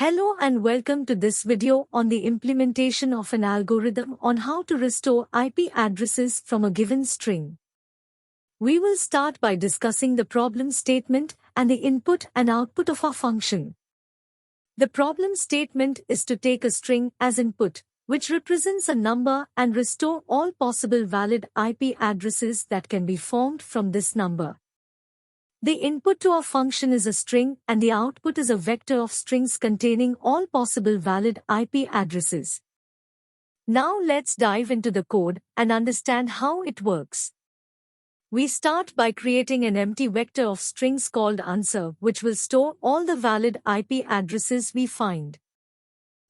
Hello and welcome to this video on the implementation of an algorithm on how to restore IP addresses from a given string. We will start by discussing the problem statement and the input and output of our function. The problem statement is to take a string as input, which represents a number, and restore all possible valid IP addresses that can be formed from this number. The input to our function is a string and the output is a vector of strings containing all possible valid IP addresses. Now let's dive into the code and understand how it works. We start by creating an empty vector of strings called answer, which will store all the valid IP addresses we find.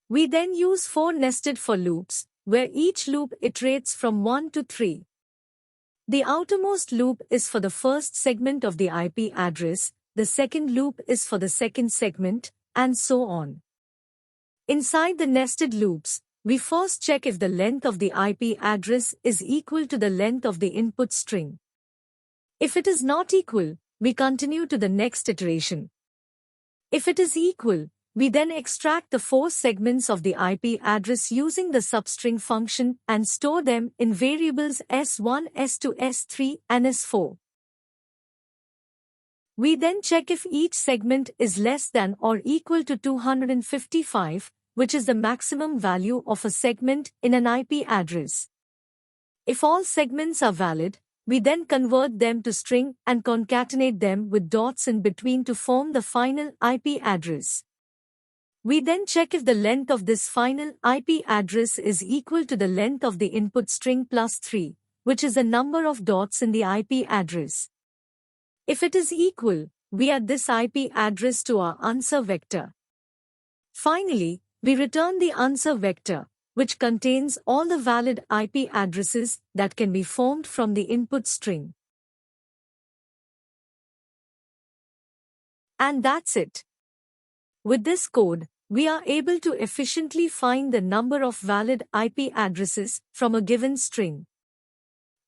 We then use 4 nested for loops, where each loop iterates from 1 to 3. The outermost loop is for the first segment of the IP address, the second loop is for the second segment, and so on. Inside the nested loops, we first check if the length of the IP address is equal to the length of the input string. If it is not equal, we continue to the next iteration. If it is equal, we then extract the 4 segments of the IP address using the substring function and store them in variables S1, S2, S3, and S4. We then check if each segment is less than or equal to 255, which is the maximum value of a segment in an IP address. If all segments are valid, we then convert them to string and concatenate them with dots in between to form the final IP address. We then check if the length of this final IP address is equal to the length of the input string plus 3, which is the number of dots in the IP address. If it is equal, we add this IP address to our answer vector. Finally, we return the answer vector, which contains all the valid IP addresses that can be formed from the input string. And that's it. With this code, we are able to efficiently find the number of valid IP addresses from a given string.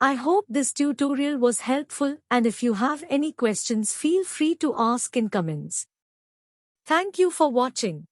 I hope this tutorial was helpful, and if you have any questions, feel free to ask in comments. Thank you for watching.